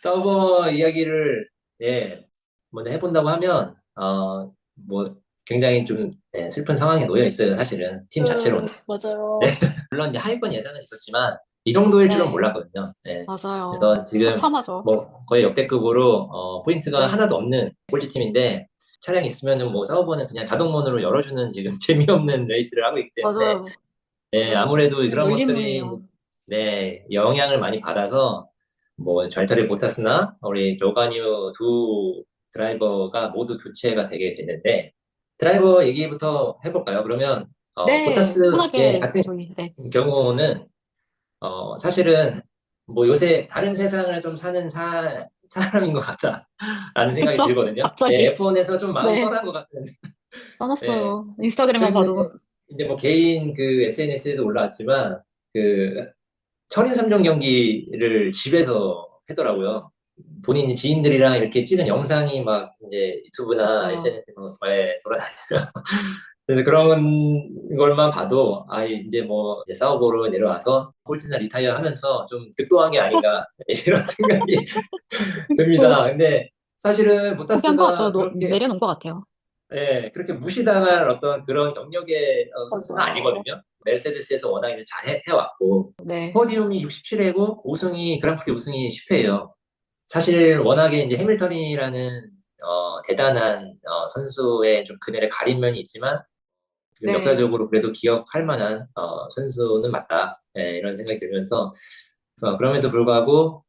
서버 이야기를, 예, 먼저 해본다고 하면, 뭐, 굉장히 좀, 예, 슬픈 상황에 놓여 있어요, 사실은. 팀 자체로는. 맞아요. 물론 이제 하위권 예상은 있었지만, 이 정도일 줄은 네, 몰랐거든요. 예. 맞아요. 그래서 지금, 처참하죠. 뭐, 거의 역대급으로, 포인트가 네. 하나도 없는 꼴찌팀인데, 차량이 있으면은 뭐, 서버는 그냥 자동문으로 열어주는 지금 재미없는 레이스를 하고 있기 때문에, 맞아요. 네, 맞아요. 아무래도 그런 것들이, 열린문이에요. 네, 영향을 많이 받아서, 뭐, 잘타리 보타스나, 우리 조가뉴 두 드라이버가 모두 교체가 되게 됐는데, 드라이버 얘기부터 해볼까요? 그러면, 네, 보타스, 예, 편하게 같은 저희, 네. 경우는, 사실은, 뭐, 요새 다른 세상을 좀 사는 사람인 것 같다, 라는 생각이 그쵸? 들거든요. 예, 갑자기. F1에서 좀 마음 네, 떠난 것 같은, 예, 떠났어요. 인스타그램만 최근에 봐도. 이제 뭐 개인 그 SNS에도 올라왔지만 그 철인 3종 경기를 집에서 하더라고요. 본인 지인들이랑 이렇게 찍은 영상이 막 이제 유튜브나 봤어요. SNS에 돌아다니고요. 그래서 그런 걸만 봐도 아 이제 뭐 이제 사우보로 내려와서 꼴찌나 리타이어 하면서 좀 득도한 게 아닌가 이런 생각이 그, 듭니다. 근데 사실은 포기한 것 같아요. 보타스가 그렇게 내려놓은 것 같아요. 예, 그렇게 무시당할 어떤 그런 경력의 선수는 맞아요. 아니거든요. 메르세데스에서 워낙 이제 잘 해왔고, 네, 포디움이 67회고, 그랑프리 우승이 10회예요. 사실 워낙에 이제 해밀턴이라는, 대단한, 선수의 좀 그늘에 가린 면이 있지만, 지금 네, 역사적으로 그래도 기억할 만한, 선수는 맞다. 예, 이런 생각이 들면서, 그럼에도 불구하고,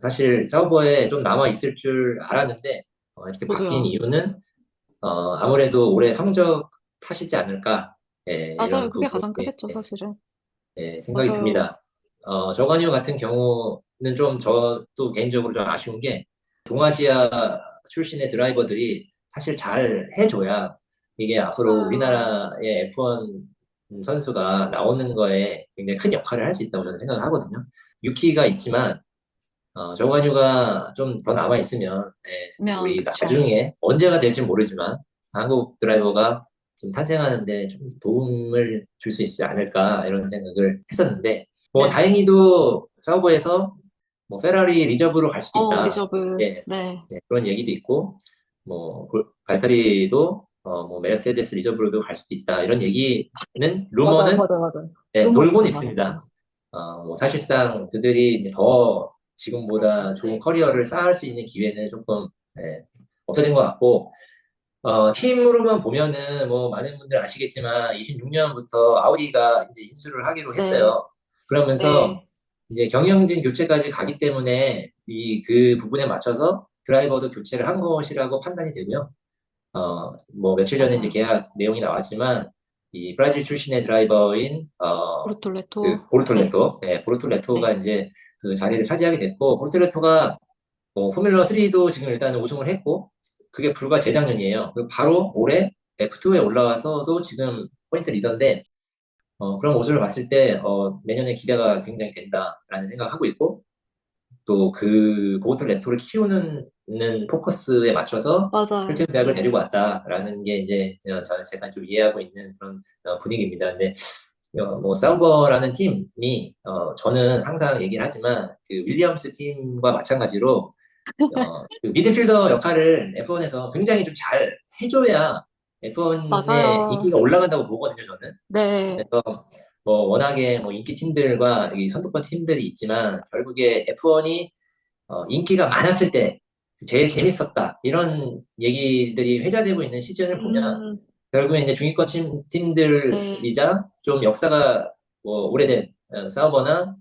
사실 서버에 좀 남아 있을 줄 알았는데, 이렇게 바뀐 저도요. 이유는 아무래도 올해 성적 탓이지 않을까, 예, 맞아요. 이런 그게 부분이, 가장 예, 크겠죠, 사실은. 생각이 맞아요. 듭니다. 저관유 같은 경우는 좀 저도 개인적으로 좀 아쉬운 게, 동아시아 출신의 드라이버들이 사실 잘 해줘야 이게 앞으로 아, 우리나라의 F1 선수가 나오는 거에 굉장히 큰 역할을 할 수 있다고 저는 생각을 하거든요. 유키가 있지만, 정관유가 좀 더 남아있으면, 예, 우리 그쵸. 나중에 언제가 될지 모르지만 한국 드라이버가 좀 탄생하는데 좀 도움을 줄 수 있지 않을까 이런 생각을 했었는데, 뭐 네. 다행히도 사우버에서 뭐 페라리 리저브로 갈 수도 있다. 리저브. 예, 네. 네, 그런 얘기도 있고, 뭐 발타리도 뭐 메르세데스 리저브로도 갈 수도 있다. 이런 얘기는 맞아요, 루머는 맞아요, 맞아요. 루머 돌곤 있어요, 맞아요. 있습니다. 뭐 사실상 그들이 이제 더 지금보다 좋은 커리어를 쌓을 수 있는 기회는 조금 예, 없어진 것 같고, 팀으로만 보면은 뭐 많은 분들 아시겠지만 26년부터 아우디가 이제 인수를 하기로 네, 했어요. 그러면서 네, 이제 경영진 교체까지 가기 때문에 그 부분에 맞춰서 드라이버도 교체를 한 것이라고 판단이 되고요. 뭐 며칠 전에 이제 맞아요. 계약 내용이 나왔지만 이 브라질 출신의 드라이버인 그 오르톨레토. 네, 보르톨레토, 네, 보르톨레토가 네. 이제 그 자리를 차지하게 됐고, 보르톨레토가 포뮬러 3도 지금 일단 우승을 했고, 그게 불과 재작년이에요. 그리고 바로 올해 F2에 올라와서도 지금 포인트 리더인데, 그런 모습을 봤을 때 내년에 기대가 굉장히 된다라는 생각하고 있고, 또 그 보호톨 레토를 키우는 포커스에 맞춰서 맞아요. 흘kenberg을 네. 데리고 왔다라는 게 이제 제가 좀 이해하고 있는 그런 분위기입니다. 근데 뭐 사우버라는 팀이 저는 항상 얘기를 하지만 그 윌리엄스 팀과 마찬가지로 그 미드필더 역할을 F1에서 굉장히 좀 잘 해줘야 F1의 맞아요. 인기가 올라간다고 보거든요, 저는. 네, 그래서 뭐 워낙에 뭐 인기 팀들과 이 선두권 팀들이 있지만 결국에 F1이 인기가 많았을 때 제일 재밌었다. 이런 얘기들이 회자되고 있는 시즌을 보면 음, 결국에 이제 중위권 네, 팀들이자 좀 역사가 뭐 오래된 사우버나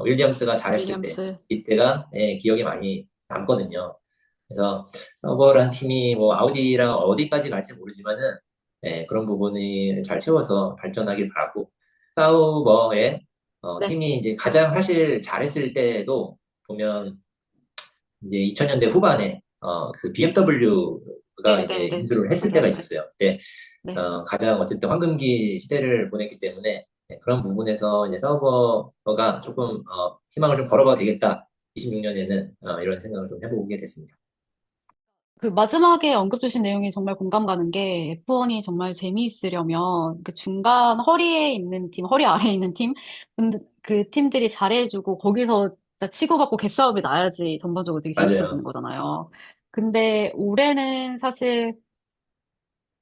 윌리엄스가 잘했을 때 윌리엄스. 이때가 기억에 많이 남거든요. 그래서 서버란 팀이 뭐 아우디랑 어디까지 갈지 모르지만은 그런 부분이 잘 채워서 발전하길 바라고, 사우버의 네, 팀이 이제 가장 사실 잘했을 때도 보면 이제 2000년대 후반에 그 BMW가 네, 이제 네, 네. 인수를 했을 때가 맞아요. 있었어요. 그때 네. 가장 어쨌든 황금기 시대를 보냈기 때문에 그런 부분에서 이제 서버가 조금 희망을 좀 걸어봐도 되겠다. 26년에는 이런 생각을 좀 해보게 됐습니다. 그 마지막에 언급 주신 내용이 정말 공감 가는 게 F1이 정말 재미있으려면 그 중간 허리 아래에 있는 팀, 그 팀들이 잘해주고 거기서 진짜 치고받고 개싸움이 나야지 전반적으로 되게 재밌어지는 맞아요. 거잖아요. 근데 올해는 사실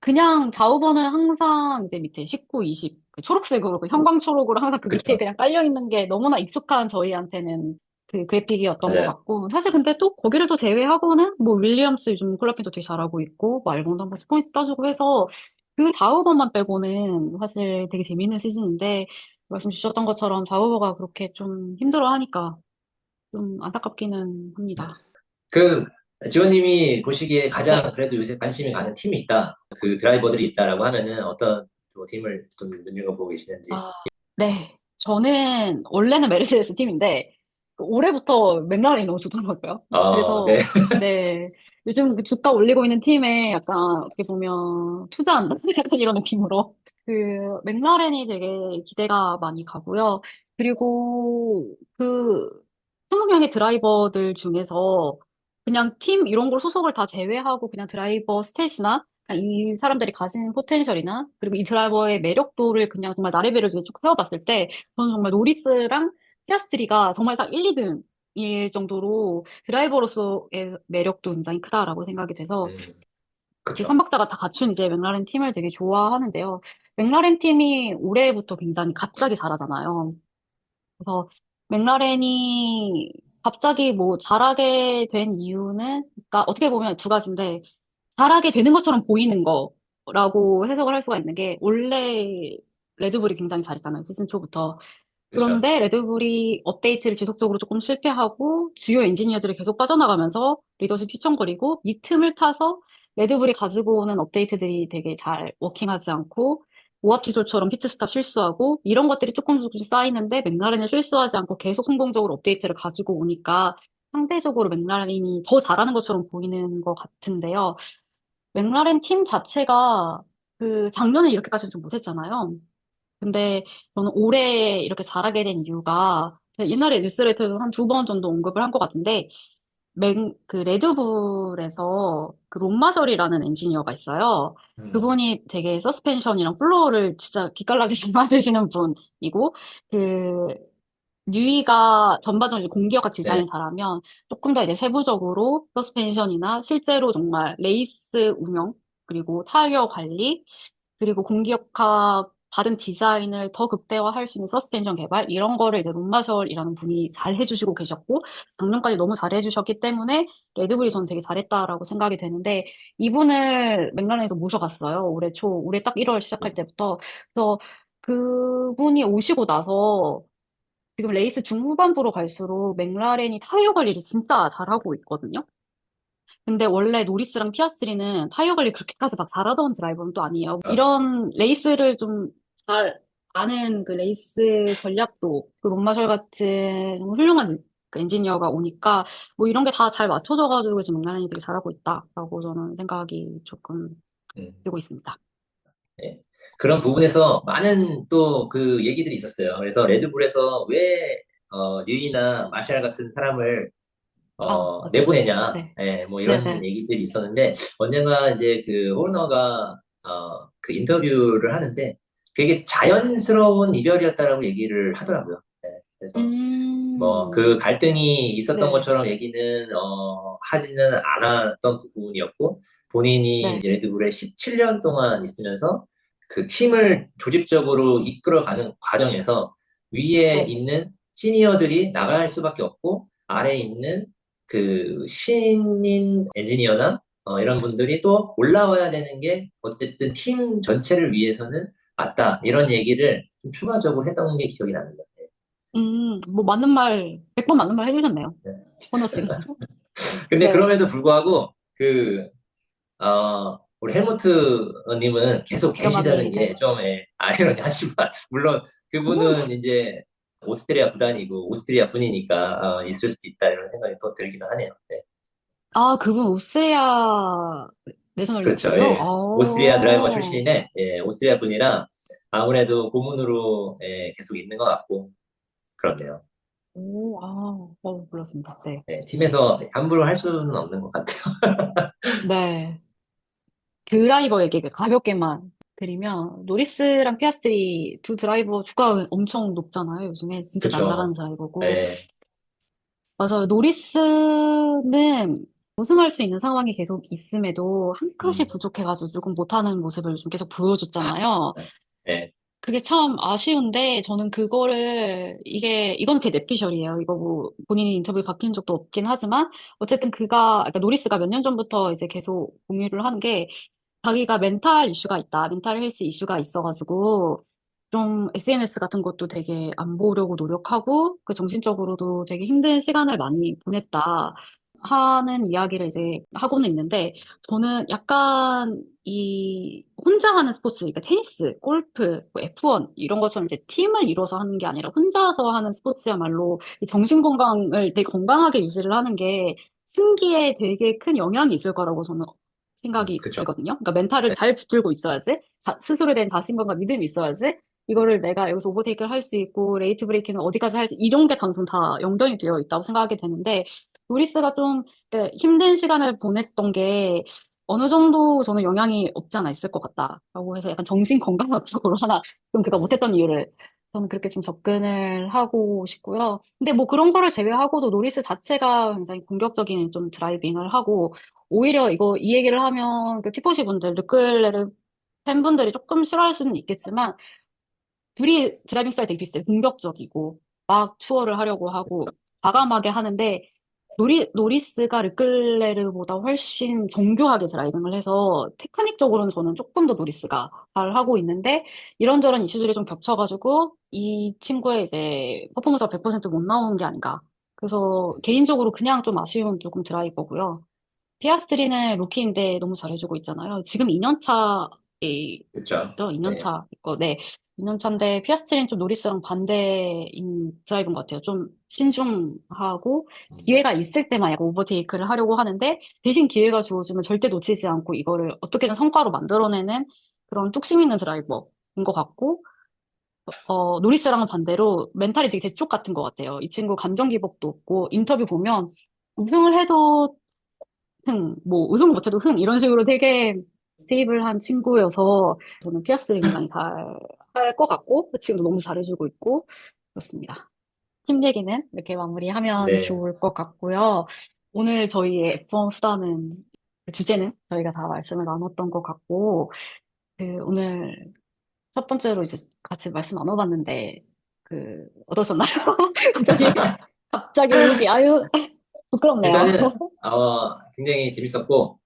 그냥 좌우번은 항상 이제 밑에 19, 20, 그 초록색으로, 그 형광초록으로 항상 그 밑에 그쵸. 그냥 깔려있는 게 너무나 익숙한 저희한테는 그 그래픽이었던 것 맞아요. 같고, 사실 근데 또 거기를 또 제외하고는 뭐 윌리엄스 요즘 콜라핀도 되게 잘하고 있고, 뭐 알본도 한번 스포인트 따주고 해서 그 좌우번만 빼고는 사실 되게 재밌는 시즌인데, 말씀 주셨던 것처럼 좌우버가 그렇게 좀 힘들어 하니까 좀 안타깝기는 합니다. 그, 지원님이 보시기에 가장 네. 그래도 요새 관심이 가는 팀이 있다. 그 드라이버들이 있다라고 하면은 어떤 또 팀을 좀 눈여겨보고 계시는지. 아, 네. 저는 원래는 메르세데스 팀인데 그 올해부터 맥라렌이 너무 좋더라고요. 네. 그래서 네. 요즘 그 주가 올리고 있는 팀에 약간 어떻게 보면 투자한다 약간 이런 느낌으로 그 맥라렌이 되게 기대가 많이 가고요. 그리고 그 20명의 드라이버들 중에서 그냥 팀 이런 걸 소속을 다 제외하고 그냥 드라이버 스탯이나 그냥 이 사람들이 가진 포텐셜이나 그리고 이 드라이버의 매력도를 그냥 정말 나레벨을 쭉 세워봤을 때 저는 정말 노리스랑 피아스트리가 정말 딱 1, 2등일 정도로 드라이버로서의 매력도 굉장히 크다라고 생각이 돼서 음, 그 그쵸. 삼박자가 다 갖춘 이제 맥라렌 팀을 되게 좋아하는데요. 맥라렌 팀이 올해부터 굉장히 갑자기 잘하잖아요. 그래서 맥라렌이 갑자기 뭐 잘하게 된 이유는, 그러니까 어떻게 보면 두 가지인데, 잘하게 되는 것처럼 보이는 거라고 해석을 할 수가 있는 게, 원래 레드불이 굉장히 잘했잖아요, 시즌 초부터. 그쵸. 그런데 레드불이 업데이트를 지속적으로 조금 실패하고, 주요 엔지니어들이 계속 빠져나가면서 리더십 휘청거리고, 이 틈을 타서 레드불이 가지고 오는 업데이트들이 되게 잘 워킹하지 않고, 오합지졸처럼 피트스탑 실수하고 이런 것들이 조금씩 쌓이는데 맥라렌은 실수하지 않고 계속 성공적으로 업데이트를 가지고 오니까 상대적으로 맥라렌이 더 잘하는 것처럼 보이는 것 같은데요. 맥라렌 팀 자체가 그 작년에 이렇게까지 좀 못했잖아요. 근데 저는 올해 이렇게 잘하게 된 이유가 옛날에 뉴스레터에서 한 두 번 정도 언급을 한 것 같은데 그 레드불에서 그 롬마절이라는 엔지니어가 있어요. 음, 그분이 되게 서스펜션이랑 플로어를 진짜 기깔나게 잘 만드시는 분이고, 그, 뉴이가 전반적으로 공기업과 네. 디자인을 잘하면 조금 더 이제 세부적으로 서스펜션이나 실제로 정말 레이스 운영, 그리고 타이어 관리, 그리고 공기업화 받은 디자인을 더 극대화할 수 있는 서스펜션 개발 이런 거를 이제 론마셜이라는 분이 잘 해주시고 계셨고 작년까지 너무 잘 해주셨기 때문에 레드불이 저는 되게 잘했다라고 생각이 되는데 이분을 맥라렌에서 모셔갔어요. 올해 딱 1월 시작할 때부터. 그래서 그분이 오시고 나서 지금 레이스 중후반부로 갈수록 맥라렌이 타이어 관리를 진짜 잘하고 있거든요. 근데 원래 노리스랑 피아스트리는 타이어 관리 그렇게까지 막 잘하던 드라이버는 또 아니에요. 아, 이런 레이스를 좀 잘 아는 그 레이스 전략도 그 롯마셜 같은 좀 훌륭한 그 엔지니어가 오니까 뭐 이런 게 다 잘 맞춰져가지고 지금 맥라렌이 되게 잘하고 있다라고 저는 생각이 조금 음, 들고 있습니다. 네. 그런 부분에서 많은 또 그 얘기들이 있었어요. 그래서 레드불에서 왜, 뉴이나 마샬 같은 사람을 아, 맞아요. 내보내냐, 네. 예, 뭐 이런 네네. 얘기들이 있었는데, 언젠가 이제 그 호르너가, 그 인터뷰를 하는데 되게 자연스러운 이별이었다라고 얘기를 하더라고요. 예, 그래서 뭐 그 갈등이 있었던 네. 것처럼 얘기는, 하지는 않았던 부분이었고, 본인이 네. 이제 레드불에 17년 동안 있으면서 그 팀을 조직적으로 이끌어가는 과정에서 위에 네. 있는 시니어들이 나갈 수밖에 없고, 아래에 있는 그 신인 엔지니어나 이런 분들이 또 올라와야 되는 게 어쨌든 팀 전체를 위해서는 맞다. 이런 얘기를 좀 추가적으로 했던 게 기억이 납니다. 뭐 맞는 말, 100번 맞는 말 해주셨네요. 네. 호너 씨가. 근데 네. 그럼에도 불구하고 우리 헬무트 님은 계속 계시다는 영감이, 게 네. 좀 아이러니하지만 물론 그분은 이제 오스트리아 구단이고 오스트리아 분이니까 있을 수도 있다 이런 생각이 또 들기는 하네요. 네. 아, 그분 오스트리아 그렇죠. 내셔널리티세요? 예. 오스트리아 드라이버 아, 출신의 오스트리아 분이라 아무래도 고문으로 계속 있는 것 같고 그렇네요. 몰랐습니다. 네. 예, 팀에서 함부로 할 수는 없는 것 같아요. 네. 드라이버에게 가볍게만 드리면, 노리스랑 피아스트리 두 드라이버 주가 엄청 높잖아요. 요즘에 진짜 잘 나가는 그렇죠. 드라이버고. 예. 맞아요. 노리스는 우승할 수 있는 상황이 계속 있음에도 한 컷이 음, 부족해가지고 조금 못하는 모습을 좀 계속 보여줬잖아요. 네, 그게 참 아쉬운데 저는 그거를 이건 제 뇌피셜이에요. 이거 뭐 본인이 인터뷰 바뀐 적도 없긴 하지만 어쨌든 그러니까 노리스가 몇 년 전부터 이제 계속 공유를 하는 게 자기가 멘탈 이슈가 있다. 멘탈 헬스 이슈가 있어가지고 좀 SNS 같은 것도 되게 안 보려고 노력하고 그 정신적으로도 되게 힘든 시간을 많이 보냈다 하는 이야기를 이제 하고는 있는데 저는 약간 이 혼자 하는 스포츠, 그러니까 테니스, 골프, 뭐 F1 이런 것처럼 이제 팀을 이뤄서 하는 게 아니라 혼자서 하는 스포츠야말로 이 정신 건강을 되게 건강하게 유지를 하는 게 승기에 되게 큰 영향이 있을 거라고 저는 생각이 그쵸. 되거든요. 그러니까 멘탈을 네, 잘 붙들고 있어야지, 스스로에 대한 자신감과 믿음이 있어야지, 이거를 내가 여기서 오버테이크를 할 수 있고, 레이트 브레이킹은 어디까지 할지, 이런 게 방금 다 연결이 되어 있다고 생각하게 되는데, 루리스가 좀 힘든 시간을 보냈던 게 어느 정도 저는 영향이 없지 않아 있을 것 같다라고 해서 약간 정신 건강학적으로 하나 좀 그가 못했던 이유를 저는 그렇게 좀 접근을 하고 싶고요. 근데 뭐 그런 거를 제외하고도 노리스 자체가 굉장히 공격적인 좀 드라이빙을 하고 오히려 이 얘기를 하면 그 티fo시 분들, 르클레르 팬분들이 조금 싫어할 수는 있겠지만 둘이 드라이빙 스타일 되게 비슷해요. 공격적이고 막 추월을 하려고 하고 과감하게 하는데 노리스가 르클레르보다 훨씬 정교하게 드라이빙을 해서 테크닉적으로는 저는 조금 더 노리스가 잘 하고 있는데 이런저런 이슈들이 좀 겹쳐가지고 이 친구의 이제 퍼포먼스가 100%못 나오는 게 아닌가. 그래서 개인적으로 그냥 좀 아쉬운 조금 드라이버고요. 피아스트리는 루키인데 너무 잘해주고 있잖아요. 지금 2년 차에 그쵸. 있죠. 2년 네, 차 있고, 네. 2년 차인데 피아스트리는 좀 노리스랑 반대인 드라이브인 것 같아요. 좀 신중하고 기회가 있을 때만 약간 오버테이크를 하려고 하는데 대신 기회가 주어지면 절대 놓치지 않고 이거를 어떻게든 성과로 만들어내는 그런 뚝심 있는 드라이버인 것 같고 노리스랑은 반대로 멘탈이 되게 대쪽 같은 것 같아요. 이 친구 감정 기복도 없고 인터뷰 보면 우승을 해도 뭐, 우승 못해도 이런 식으로 되게 스테이블한 친구여서 저는 피아스를 굉장히 잘 할 것 같고, 지금도 너무 잘해주고 있고, 그렇습니다. 팀 얘기는 이렇게 마무리하면 네, 좋을 것 같고요. 오늘 저희의 F1 수다는, 그 주제는 저희가 다 말씀을 나눴던 것 같고, 오늘 첫 번째로 이제 같이 말씀 나눠봤는데, 어떠셨나요? 갑자기, 갑자기 울기, 아유, 부끄럽네요. 일단은 굉장히 재밌었고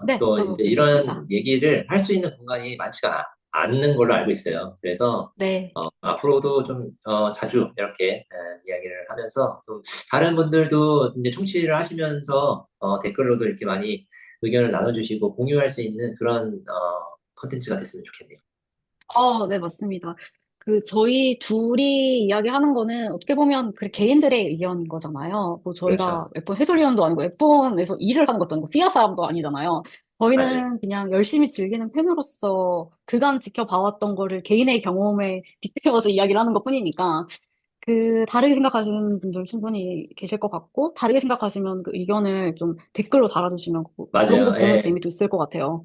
네, 또 저도 이제 이런 재밌었습니다. 얘기를 할 수 있는 공간이 많지가 않는 걸로 알고 있어요. 그래서 네. 앞으로도 좀 자주 이렇게 이야기를 하면서 좀 다른 분들도 이제 청취를 하시면서 댓글로도 이렇게 많이 의견을 나눠주시고 공유할 수 있는 그런 컨텐츠가 됐으면 좋겠네요. 네, 맞습니다. 저희 둘이 이야기하는 거는 어떻게 보면 그 개인들의 의견인 거잖아요. 뭐 그렇죠. 저희가 F1 해설위원도 아니고 F1에서 일을 하는 것도 아니고 피아 사람도 아니잖아요. 맞아요. 저희는 그냥 열심히 즐기는 팬으로서 그간 지켜봐왔던 거를 개인의 경험에 빗대어서 이야기를 하는 것뿐이니까 다르게 생각하시는 분들 충분히 계실 것 같고 다르게 생각하시면 그 의견을 좀 댓글로 달아주시면 그런 거 맞아요. 보는 예. 재미도 있을 것 같아요.